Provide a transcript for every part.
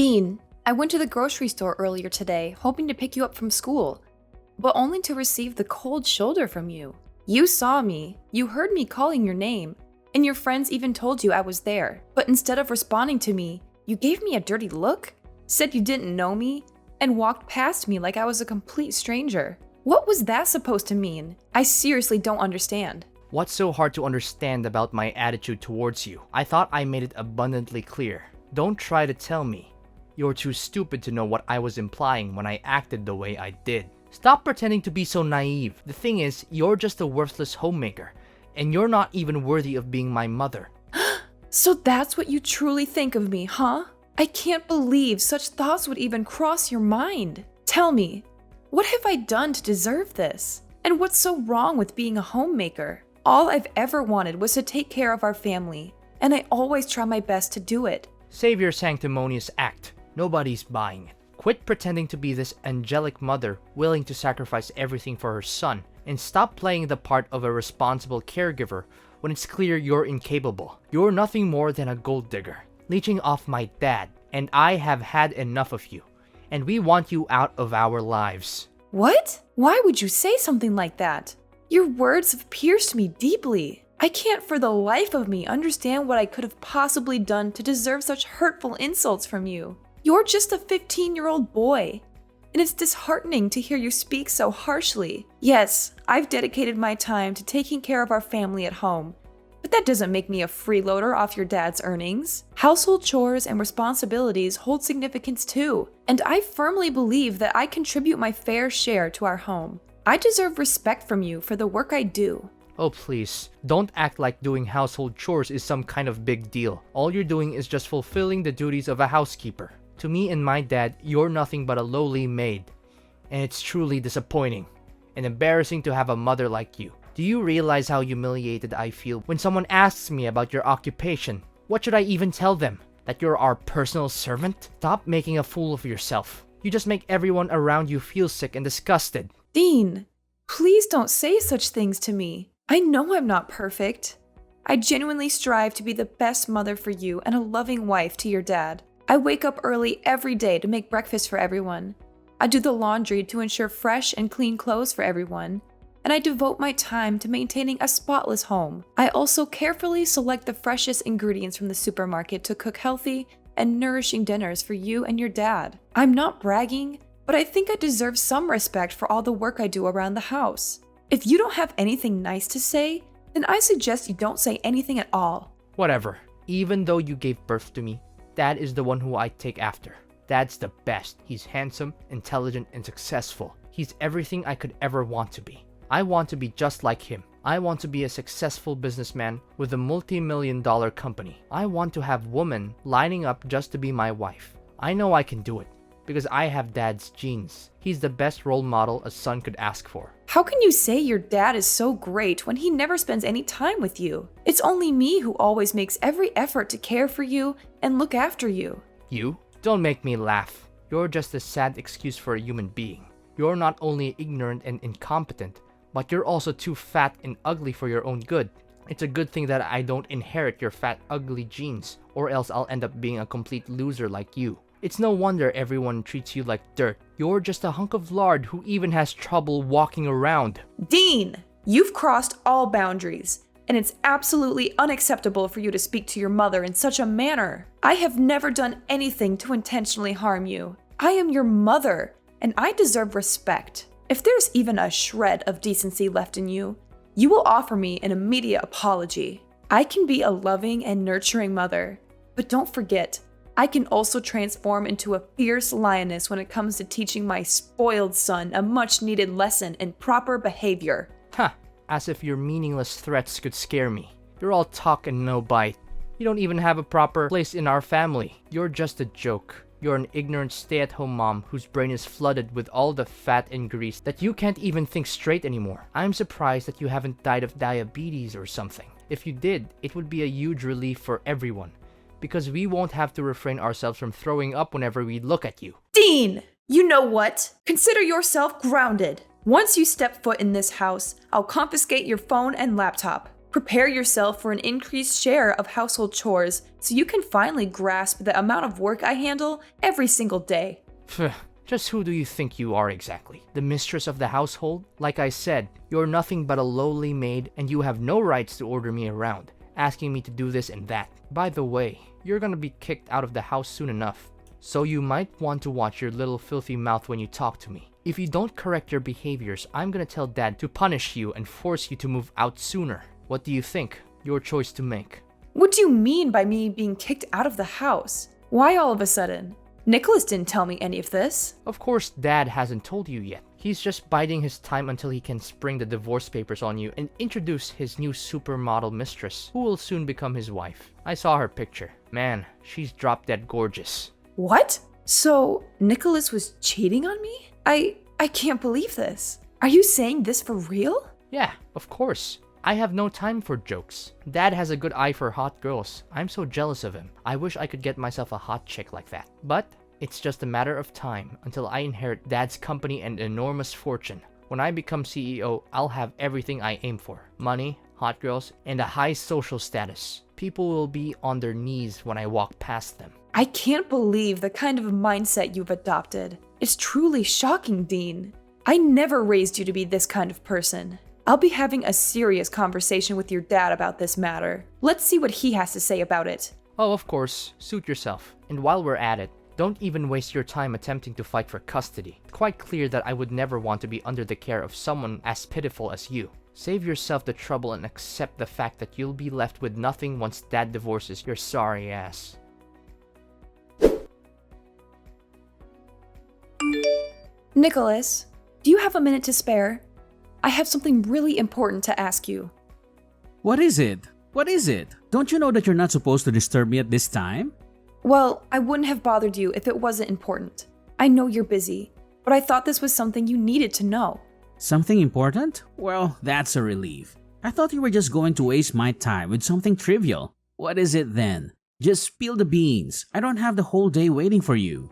Dean, I went to the grocery store earlier today, hoping to pick you up from school, but only to receive the cold shoulder from you. You saw me, you heard me calling your name, and your friends even told you I was there. But instead of responding to me, you gave me a dirty look, said you didn't know me, and walked past me like I was a complete stranger. What was that supposed to mean? I seriously don't understand. What's so hard to understand about my attitude towards you? I thought I made it abundantly clear. Don't try to tell me. You're too stupid to know what I was implying when I acted the way I did. Stop pretending to be so naive. The thing is, you're just a worthless homemaker, and you're not even worthy of being my mother. So that's what you truly think of me, huh? I can't believe such thoughts would even cross your mind. Tell me, what have I done to deserve this? And what's so wrong with being a homemaker? All I've ever wanted was to take care of our family, and I always try my best to do it. Save your sanctimonious act. Nobody's buying it. Quit pretending to be this angelic mother willing to sacrifice everything for her son, and stop playing the part of a responsible caregiver when it's clear you're incapable. You're nothing more than a gold digger, leeching off my dad, and I have had enough of you, and we want you out of our lives. What? Why would you say something like that? Your words have pierced me deeply. I can't for the life of me understand what I could have possibly done to deserve such hurtful insults from you. You're just a 15-year-old boy, and it's disheartening to hear you speak so harshly. Yes, I've dedicated my time to taking care of our family at home, but that doesn't make me a freeloader off your dad's earnings. Household chores and responsibilities hold significance too, and I firmly believe that I contribute my fair share to our home. I deserve respect from you for the work I do. Oh please, don't act like doing household chores is some kind of big deal. All you're doing is just fulfilling the duties of a housekeeper. To me and my dad, you're nothing but a lowly maid. And it's truly disappointing and embarrassing to have a mother like you. Do you realize how humiliated I feel when someone asks me about your occupation? What should I even tell them? That you're our personal servant? Stop making a fool of yourself. You just make everyone around you feel sick and disgusted. Dean, please don't say such things to me. I know I'm not perfect. I genuinely strive to be the best mother for you and a loving wife to your dad. I wake up early every day to make breakfast for everyone. I do the laundry to ensure fresh and clean clothes for everyone. And I devote my time to maintaining a spotless home. I also carefully select the freshest ingredients from the supermarket to cook healthy and nourishing dinners for you and your dad. I'm not bragging, but I think I deserve some respect for all the work I do around the house. If you don't have anything nice to say, then I suggest you don't say anything at all. Whatever. Even though you gave birth to me, Dad is the one who I take after. Dad's the best. He's handsome, intelligent, and successful. He's everything I could ever want to be. I want to be just like him. I want to be a successful businessman with a multi-million-dollar company. I want to have women lining up just to be my wife. I know I can do it because I have Dad's genes. He's the best role model a son could ask for. How can you say your dad is so great when he never spends any time with you? It's only me who always makes every effort to care for you and look after you. You? Don't make me laugh. You're just a sad excuse for a human being. You're not only ignorant and incompetent, but you're also too fat and ugly for your own good. It's a good thing that I don't inherit your fat, ugly genes, or else I'll end up being a complete loser like you. It's no wonder everyone treats you like dirt. You're just a hunk of lard who even has trouble walking around. Dean, you've crossed all boundaries, and it's absolutely unacceptable for you to speak to your mother in such a manner. I have never done anything to intentionally harm you. I am your mother, and I deserve respect. If there's even a shred of decency left in you, you will offer me an immediate apology. I can be a loving and nurturing mother, but don't forget, I can also transform into a fierce lioness when it comes to teaching my spoiled son a much-needed lesson in proper behavior. Huh, as if your meaningless threats could scare me. You're all talk and no bite. You don't even have a proper place in our family. You're just a joke. You're an ignorant stay-at-home mom whose brain is flooded with all the fat and grease that you can't even think straight anymore. I'm surprised that you haven't died of diabetes or something. If you did, it would be a huge relief for everyone, because we won't have to refrain ourselves from throwing up whenever we look at you. Dean, you know what? Consider yourself grounded. Once you step foot in this house, I'll confiscate your phone and laptop. Prepare yourself for an increased share of household chores so you can finally grasp the amount of work I handle every single day. Phew, just who do you think you are exactly? The mistress of the household? Like I said, you're nothing but a lowly maid and you have no rights to order me around, asking me to do this and that. By the way, you're gonna be kicked out of the house soon enough, so you might want to watch your little filthy mouth when you talk to me. If you don't correct your behaviors, I'm gonna tell Dad to punish you and force you to move out sooner. What do you think? Your choice to make. What do you mean by me being kicked out of the house? Why all of a sudden? Nicholas didn't tell me any of this. Of course, Dad hasn't told you yet. He's just biding his time until he can spring the divorce papers on you and introduce his new supermodel mistress, who will soon become his wife. I saw her picture. Man, she's drop dead gorgeous. What? So, Nicholas was cheating on me? I can't believe this. Are you saying this for real? Yeah, of course. I have no time for jokes. Dad has a good eye for hot girls. I'm so jealous of him. I wish I could get myself a hot chick like that. But it's just a matter of time until I inherit Dad's company and enormous fortune. When I become CEO, I'll have everything I aim for. Money, hot girls, and a high social status. People will be on their knees when I walk past them. I can't believe the kind of mindset you've adopted. It's truly shocking, Dean. I never raised you to be this kind of person. I'll be having a serious conversation with your dad about this matter. Let's see what he has to say about it. Oh, of course, suit yourself. And while we're at it, don't even waste your time attempting to fight for custody. It's quite clear that I would never want to be under the care of someone as pitiful as you. Save yourself the trouble and accept the fact that you'll be left with nothing once Dad divorces your sorry ass. Nicholas, do you have a minute to spare? I have something really important to ask you. What is it? What is it? Don't you know that you're not supposed to disturb me at this time? Well, I wouldn't have bothered you if it wasn't important. I know you're busy, but I thought this was something you needed to know. Something important? Well, that's a relief. I thought you were just going to waste my time with something trivial. What is it then? Just spill the beans. I don't have the whole day waiting for you.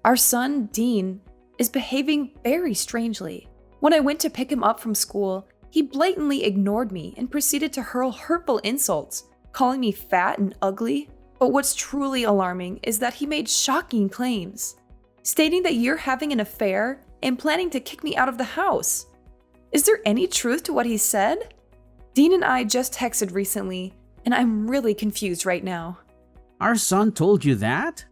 Our son, Dean, is behaving very strangely. When I went to pick him up from school, he blatantly ignored me and proceeded to hurl hurtful insults, calling me fat and ugly. But what's truly alarming is that he made shocking claims, stating that you're having an affair and planning to kick me out of the house. Is there any truth to what he said? Dean and I just texted recently, and I'm really confused right now. Our son told you that?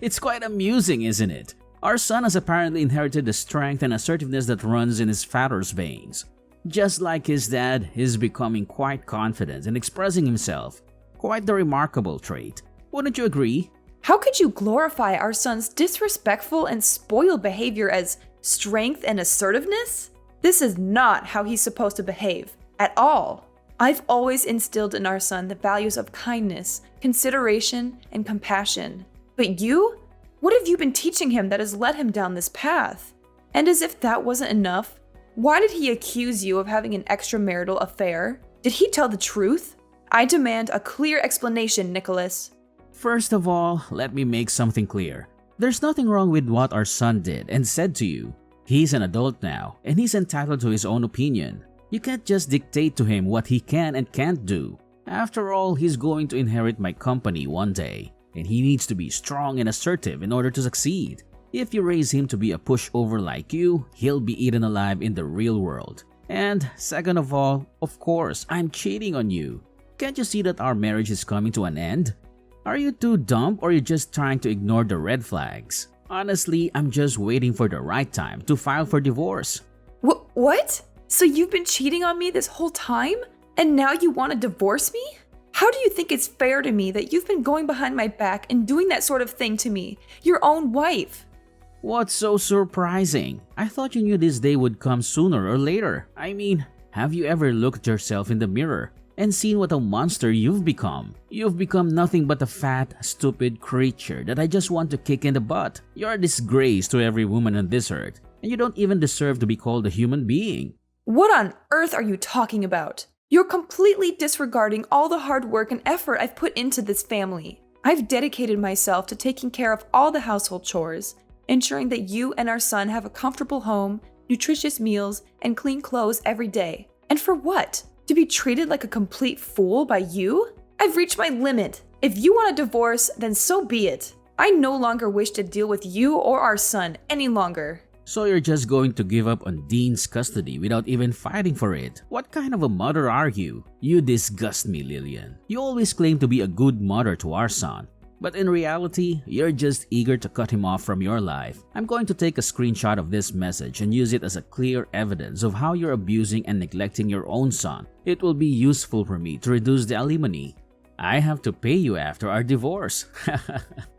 It's quite amusing, isn't it? Our son has apparently inherited the strength and assertiveness that runs in his father's veins. Just like his dad, he's becoming quite confident and expressing himself. Quite the remarkable trait. Wouldn't you agree? How could you glorify our son's disrespectful and spoiled behavior as strength and assertiveness? This is not how he's supposed to behave, at all. I've always instilled in our son the values of kindness, consideration, and compassion. But you? What have you been teaching him that has led him down this path? And as if that wasn't enough, why did he accuse you of having an extramarital affair? Did he tell the truth? I demand a clear explanation, Nicholas. First of all, let me make something clear. There's nothing wrong with what our son did and said to you. He's an adult now, and he's entitled to his own opinion. You can't just dictate to him what he can and can't do. After all, he's going to inherit my company one day, and he needs to be strong and assertive in order to succeed. If you raise him to be a pushover like you, he'll be eaten alive in the real world. And second of all, of course, I'm cheating on you. Can't you see that our marriage is coming to an end? Are you too dumb or are you just trying to ignore the red flags? Honestly, I'm just waiting for the right time to file for divorce. What? So you've been cheating on me this whole time? And now you want to divorce me? How do you think it's fair to me that you've been going behind my back and doing that sort of thing to me, your own wife? What's so surprising? I thought you knew this day would come sooner or later. I mean, have you ever looked at yourself in the mirror and seen what a monster you've become? You've become nothing but a fat, stupid creature that I just want to kick in the butt. You're a disgrace to every woman on this earth, and you don't even deserve to be called a human being. What on earth are you talking about? You're completely disregarding all the hard work and effort I've put into this family. I've dedicated myself to taking care of all the household chores, ensuring that you and our son have a comfortable home, nutritious meals, and clean clothes every day. And for what? To be treated like a complete fool by you? I've reached my limit. If you want a divorce, then so be it. I no longer wish to deal with you or our son any longer. So you're just going to give up on Dean's custody without even fighting for it? What kind of a mother are you? You disgust me, Lillian. You always claim to be a good mother to our son, but in reality, you're just eager to cut him off from your life. I'm going to take a screenshot of this message and use it as a clear evidence of how you're abusing and neglecting your own son. It will be useful for me to reduce the alimony. I have to pay you after our divorce.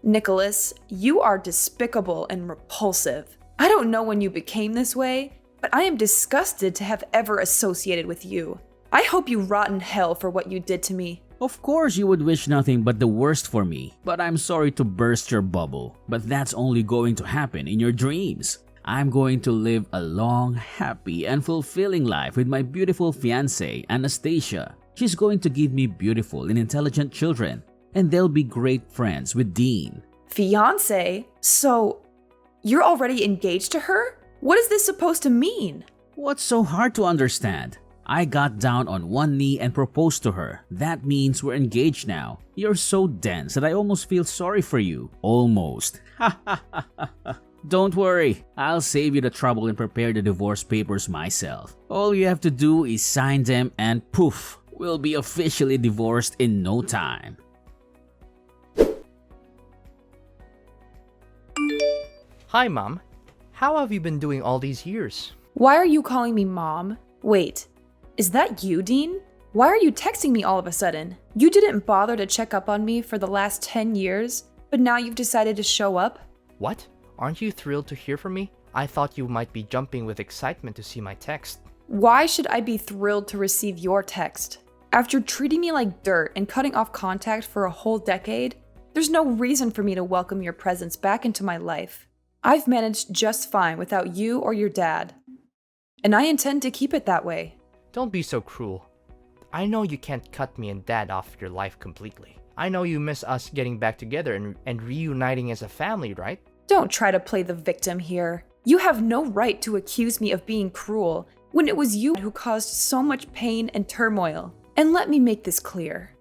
Nicholas, you are despicable and repulsive. I don't know when you became this way, but I am disgusted to have ever associated with you. I hope you rot in hell for what you did to me. Of course you would wish nothing but the worst for me, but I'm sorry to burst your bubble. But that's only going to happen in your dreams. I'm going to live a long, happy, and fulfilling life with my beautiful fiancée, Anastasia. She's going to give me beautiful and intelligent children, and they'll be great friends with Dean. Fiancé? So, you're already engaged to her? What is this supposed to mean? What's so hard to understand? I got down on one knee and proposed to her. That means we're engaged now. You're so dense that I almost feel sorry for you. Almost. Don't worry, I'll save you the trouble and prepare the divorce papers myself. All you have to do is sign them and poof, we'll be officially divorced in no time. Hi, Mom. How have you been doing all these years? Why are you calling me Mom? Wait, is that you, Dean? Why are you texting me all of a sudden? You didn't bother to check up on me for the last 10 years, but now you've decided to show up? What? Aren't you thrilled to hear from me? I thought you might be jumping with excitement to see my text. Why should I be thrilled to receive your text? After treating me like dirt and cutting off contact for a whole decade, there's no reason for me to welcome your presence back into my life. I've managed just fine without you or your dad, and I intend to keep it that way. Don't be so cruel. I know you can't cut me and Dad off your life completely. I know you miss us getting back together and reuniting as a family, right? Don't try to play the victim here. You have no right to accuse me of being cruel when it was you who caused so much pain and turmoil. And let me make this clear.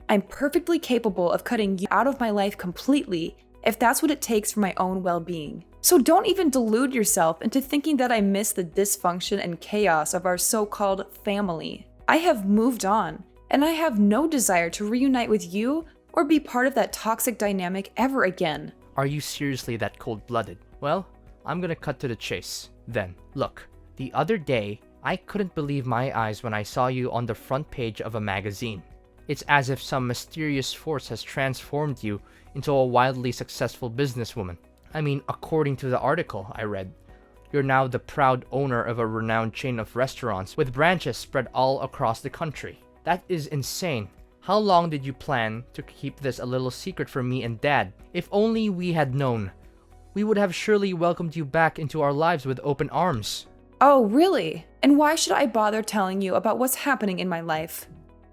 I'm perfectly capable of cutting you out of my life completely if that's what it takes for my own well-being. So don't even delude yourself into thinking that I miss the dysfunction and chaos of our so-called family. I have moved on, and I have no desire to reunite with you or be part of that toxic dynamic ever again. Are you seriously that cold-blooded? Well, I'm gonna cut to the chase. Then, look, the other day, I couldn't believe my eyes when I saw you on the front page of a magazine. It's as if some mysterious force has transformed you into a wildly successful businesswoman. I mean, according to the article I read, you're now the proud owner of a renowned chain of restaurants with branches spread all across the country. That is insane. How long did you plan to keep this a little secret from me and Dad? If only we had known. We would have surely welcomed you back into our lives with open arms. Oh, really? And why should I bother telling you about what's happening in my life?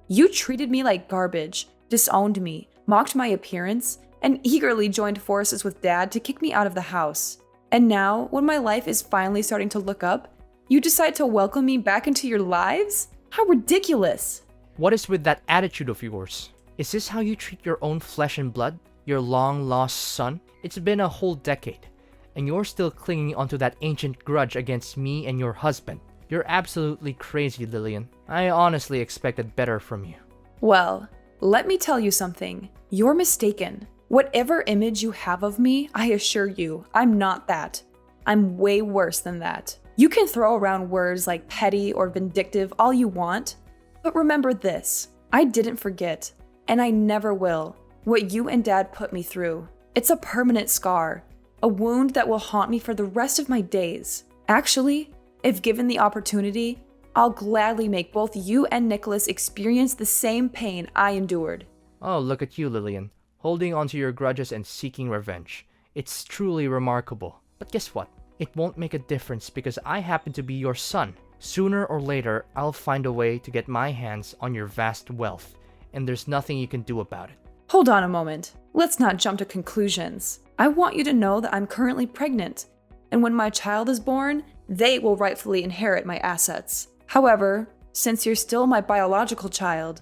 You treated me like garbage, disowned me, mocked my appearance, and eagerly joined forces with Dad to kick me out of the house. And now, when my life is finally starting to look up, you decide to welcome me back into your lives? How ridiculous! What is with that attitude of yours? Is this how you treat your own flesh and blood? Your long-lost son? It's been a whole decade, and you're still clinging onto that ancient grudge against me and your husband. You're absolutely crazy, Lillian. I honestly expected better from you. Well, let me tell you something. You're mistaken. Whatever image you have of me, I assure you, I'm not that. I'm way worse than that. You can throw around words like petty or vindictive all you want, but remember this, I didn't forget, and I never will, what you and Dad put me through. It's a permanent scar, a wound that will haunt me for the rest of my days. Actually, if given the opportunity, I'll gladly make both you and Nicholas experience the same pain I endured. Oh, look at you, Lillian. Holding onto your grudges and seeking revenge. It's truly remarkable. But guess what? It won't make a difference because I happen to be your son. Sooner or later, I'll find a way to get my hands on your vast wealth, and there's nothing you can do about it. Hold on a moment. Let's not jump to conclusions. I want you to know that I'm currently pregnant, and when my child is born, they will rightfully inherit my assets. However, since you're still my biological child,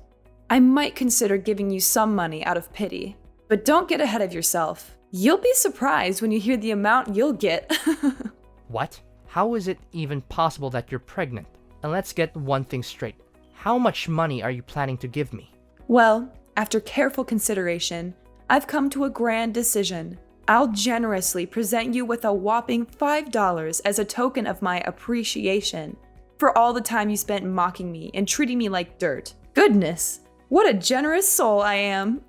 I might consider giving you some money out of pity. But don't get ahead of yourself. You'll be surprised when you hear the amount you'll get. What? How is it even possible that you're pregnant? And let's get one thing straight. How much money are you planning to give me? Well, after careful consideration, I've come to a grand decision. I'll generously present you with a whopping $5 as a token of my appreciation for all the time you spent mocking me and treating me like dirt. Goodness, what a generous soul I am.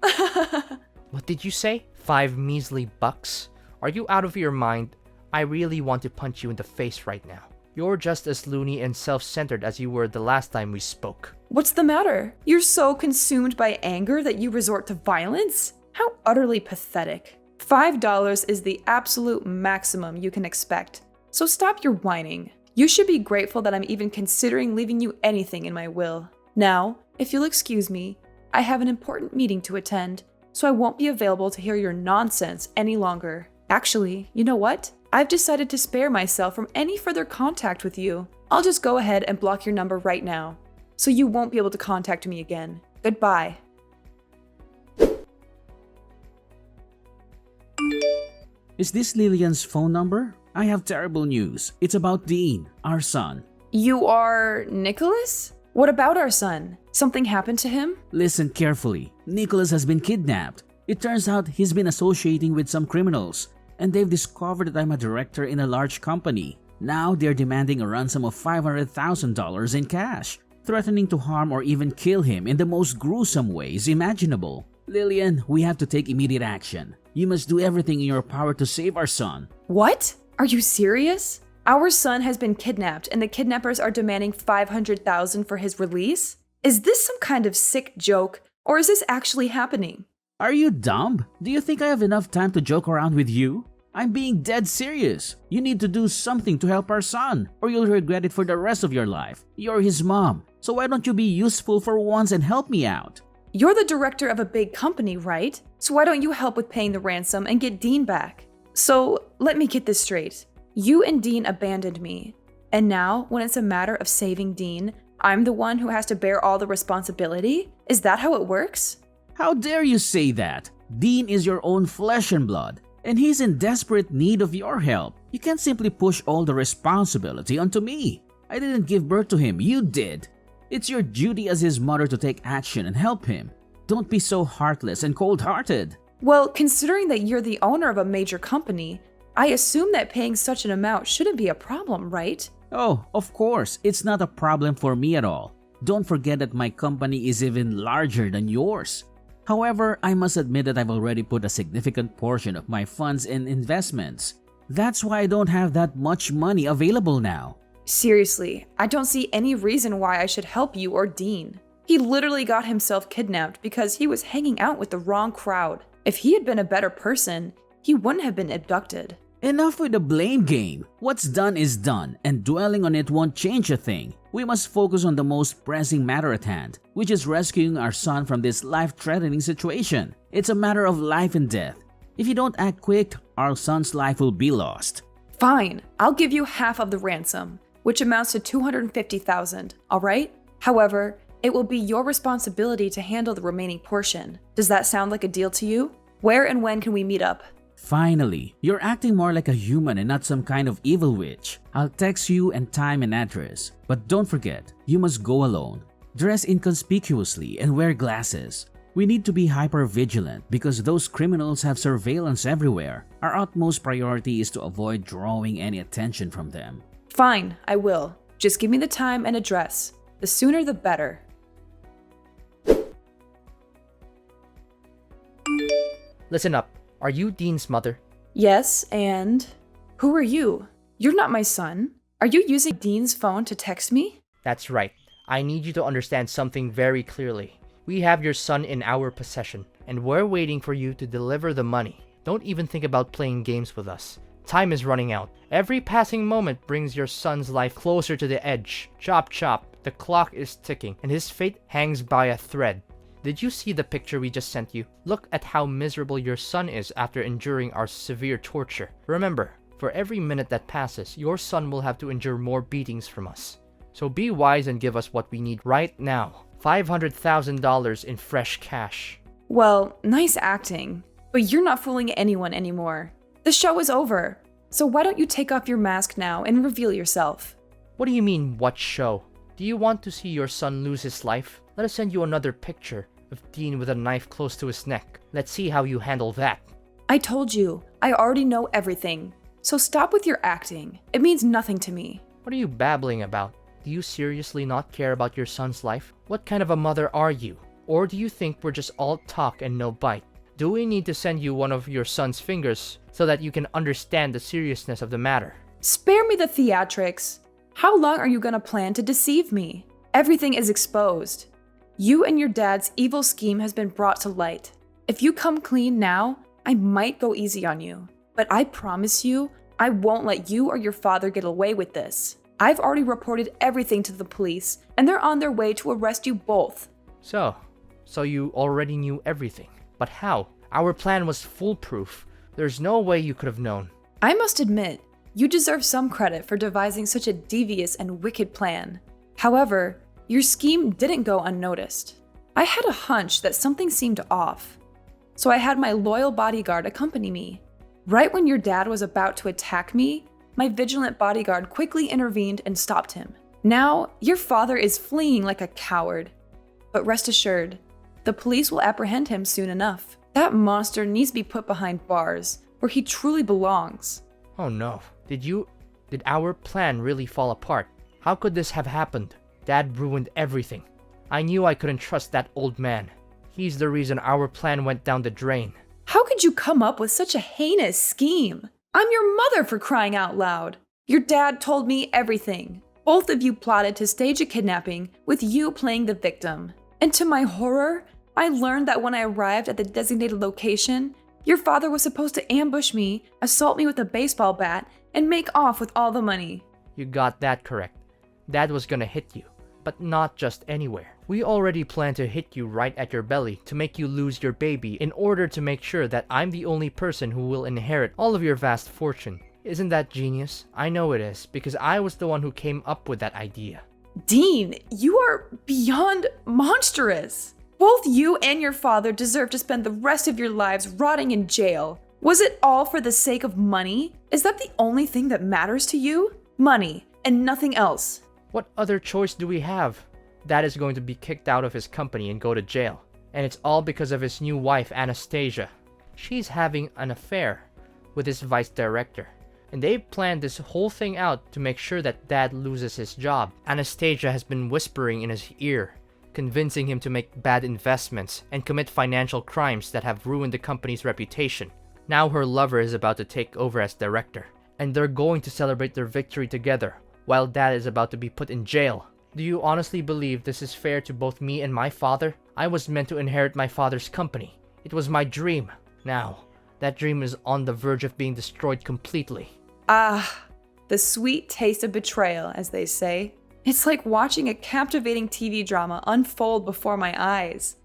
What did you say? 5 measly bucks? Are you out of your mind? I really want to punch you in the face right now. You're just as loony and self-centered as you were the last time we spoke. What's the matter? You're so consumed by anger that you resort to violence? How utterly pathetic. $5 is the absolute maximum you can expect, so stop your whining. You should be grateful that I'm even considering leaving you anything in my will. Now, if you'll excuse me, I have an important meeting to attend, so I won't be available to hear your nonsense any longer. Actually, you know what? I've decided to spare myself from any further contact with you. I'll just go ahead and block your number right now, so you won't be able to contact me again. Goodbye. Is this Lillian's phone number? I have terrible news. It's about Dean, our son. You are Nicholas? What about our son? Something happened to him? Listen carefully. Nicholas has been kidnapped. It turns out he's been associating with some criminals, and they've discovered that I'm a director in a large company. Now they're demanding a ransom of $500,000 in cash, threatening to harm or even kill him in the most gruesome ways imaginable. Lillian, we have to take immediate action. You must do everything in your power to save our son. What? Are you serious? Our son has been kidnapped and the kidnappers are demanding $500,000 for his release? Is this some kind of sick joke, or is this actually happening? Are you dumb? Do you think I have enough time to joke around with you? I'm being dead serious. You need to do something to help our son, or you'll regret it for the rest of your life. You're his mom, so why don't you be useful for once and help me out? You're the director of a big company, right? So why don't you help with paying the ransom and get Dean back? So let me get this straight. You and Dean abandoned me, and now when it's a matter of saving Dean, I'm the one who has to bear all the responsibility? Is that how it works? How dare you say that? Dean is your own flesh and blood, and he's in desperate need of your help. You can't simply push all the responsibility onto me. I didn't give birth to him, you did. It's your duty as his mother to take action and help him. Don't be so heartless and cold-hearted. Well, considering that you're the owner of a major company, I assume that paying such an amount shouldn't be a problem, right? Oh, of course, it's not a problem for me at all. Don't forget that my company is even larger than yours. However, I must admit that I've already put a significant portion of my funds in investments. That's why I don't have that much money available now. Seriously, I don't see any reason why I should help you or Dean. He literally got himself kidnapped because he was hanging out with the wrong crowd. If he had been a better person, he wouldn't have been abducted. Enough with the blame game. What's done is done, and dwelling on it won't change a thing. We must focus on the most pressing matter at hand, which is rescuing our son from this life-threatening situation. It's a matter of life and death. If you don't act quick, our son's life will be lost. Fine, I'll give you half of the ransom, which amounts to $250,000, all right? However, it will be your responsibility to handle the remaining portion. Does that sound like a deal to you? Where and when can we meet up? Finally, you're acting more like a human and not some kind of evil witch. I'll text you and time and address. But don't forget, you must go alone. Dress inconspicuously and wear glasses. We need to be hyper-vigilant because those criminals have surveillance everywhere. Our utmost priority is to avoid drawing any attention from them. Fine, I will. Just give me the time and address. The sooner the better. Listen up. Are you Dean's mother? Yes, and who are you? You're not my son. Are you using Dean's phone to text me? That's right. I need you to understand something very clearly. We have your son in our possession, and we're waiting for you to deliver the money. Don't even think about playing games with us. Time is running out. Every passing moment brings your son's life closer to the edge. Chop chop, the clock is ticking, and his fate hangs by a thread. Did you see the picture we just sent you? Look at how miserable your son is after enduring our severe torture. Remember, for every minute that passes, your son will have to endure more beatings from us. So be wise and give us what we need right now. $500,000 in fresh cash. Well, nice acting, but you're not fooling anyone anymore. The show is over, so why don't you take off your mask now and reveal yourself? What do you mean, what show? Do you want to see your son lose his life? Let us send you another picture of Dean with a knife close to his neck. Let's see how you handle that. I told you, I already know everything. So stop with your acting. It means nothing to me. What are you babbling about? Do you seriously not care about your son's life? What kind of a mother are you? Or do you think we're just all talk and no bite? Do we need to send you one of your son's fingers so that you can understand the seriousness of the matter? Spare me the theatrics. How long are you gonna plan to deceive me? Everything is exposed. You and your dad's evil scheme has been brought to light. If you come clean now, I might go easy on you. But I promise you, I won't let you or your father get away with this. I've already reported everything to the police, and they're on their way to arrest you both. So you already knew everything. But how? Our plan was foolproof. There's no way you could have known. I must admit, you deserve some credit for devising such a devious and wicked plan. However, your scheme didn't go unnoticed. I had a hunch that something seemed off, so I had my loyal bodyguard accompany me. Right when your dad was about to attack me, my vigilant bodyguard quickly intervened and stopped him. Now, your father is fleeing like a coward. But rest assured, the police will apprehend him soon enough. That monster needs to be put behind bars, where he truly belongs. Oh no. Did our plan really fall apart? How could this have happened? Dad ruined everything. I knew I couldn't trust that old man. He's the reason our plan went down the drain. How could you come up with such a heinous scheme? I'm your mother, for crying out loud. Your dad told me everything. Both of you plotted to stage a kidnapping with you playing the victim. And to my horror, I learned that when I arrived at the designated location, your father was supposed to ambush me, assault me with a baseball bat, and make off with all the money. You got that correct. Dad was gonna hit you, but not just anywhere. We already planned to hit you right at your belly to make you lose your baby in order to make sure that I'm the only person who will inherit all of your vast fortune. Isn't that genius? I know it is, because I was the one who came up with that idea. Dean, you are beyond monstrous. Both you and your father deserve to spend the rest of your lives rotting in jail. Was it all for the sake of money? Is that the only thing that matters to you? Money, and nothing else. What other choice do we have? Dad is going to be kicked out of his company and go to jail. And it's all because of his new wife, Anastasia. She's having an affair with his vice director. And they planned this whole thing out to make sure that Dad loses his job. Anastasia has been whispering in his ear, convincing him to make bad investments and commit financial crimes that have ruined the company's reputation. Now her lover is about to take over as director, and they're going to celebrate their victory together, while Dad is about to be put in jail. Do you honestly believe this is fair to both me and my father? I was meant to inherit my father's company. It was my dream. Now, that dream is on the verge of being destroyed completely. Ah, the sweet taste of betrayal, as they say. It's like watching a captivating TV drama unfold before my eyes.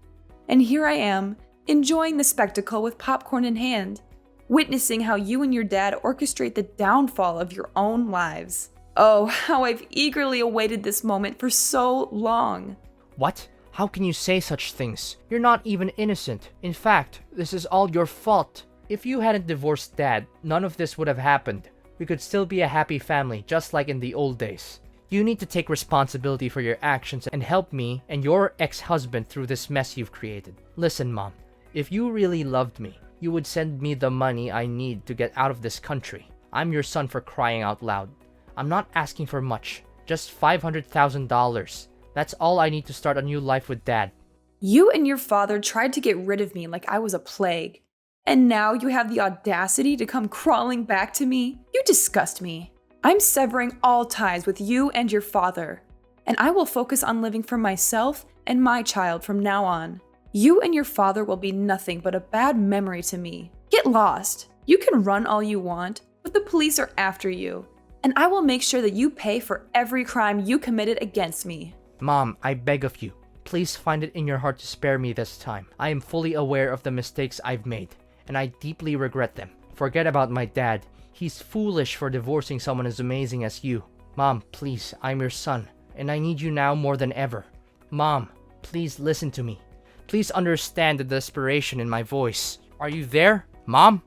And here I am, enjoying the spectacle with popcorn in hand, witnessing how you and your dad orchestrate the downfall of your own lives. Oh, how I've eagerly awaited this moment for so long. What? How can you say such things? You're not even innocent. In fact, this is all your fault. If you hadn't divorced Dad, none of this would have happened. We could still be a happy family, just like in the old days. You need to take responsibility for your actions and help me and your ex-husband through this mess you've created. Listen, Mom, if you really loved me, you would send me the money I need to get out of this country. I'm your son, for crying out loud. I'm not asking for much, just $500,000. That's all I need to start a new life with Dad. You and your father tried to get rid of me like I was a plague. And now you have the audacity to come crawling back to me? You disgust me. I'm severing all ties with you and your father. And I will focus on living for myself and my child from now on. You and your father will be nothing but a bad memory to me. Get lost. You can run all you want, but the police are after you. And I will make sure that you pay for every crime you committed against me. Mom, I beg of you, please find it in your heart to spare me this time. I am fully aware of the mistakes I've made, and I deeply regret them. Forget about my dad. He's foolish for divorcing someone as amazing as you. Mom, please, I'm your son. and I need you now more than ever. Mom, please listen to me. Please understand the desperation in my voice. Are you there, Mom?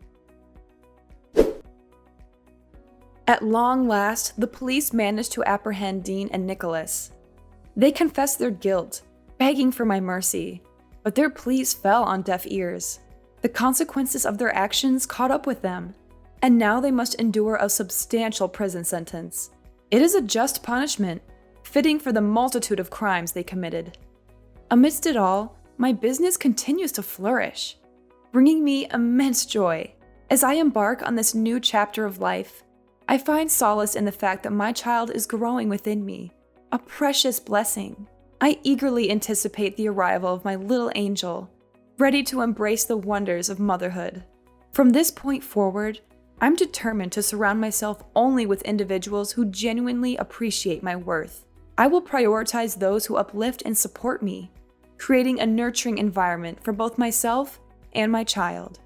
At long last, the police managed to apprehend Dean and Nicholas. They confessed their guilt, begging for my mercy, but their pleas fell on deaf ears. The consequences of their actions caught up with them, and now they must endure a substantial prison sentence. It is a just punishment, fitting for the multitude of crimes they committed. Amidst it all, my business continues to flourish, bringing me immense joy. As I embark on this new chapter of life, I find solace in the fact that my child is growing within me, a precious blessing. I eagerly anticipate the arrival of my little angel, ready to embrace the wonders of motherhood. From this point forward, I'm determined to surround myself only with individuals who genuinely appreciate my worth. I will prioritize those who uplift and support me, creating a nurturing environment for both myself and my child.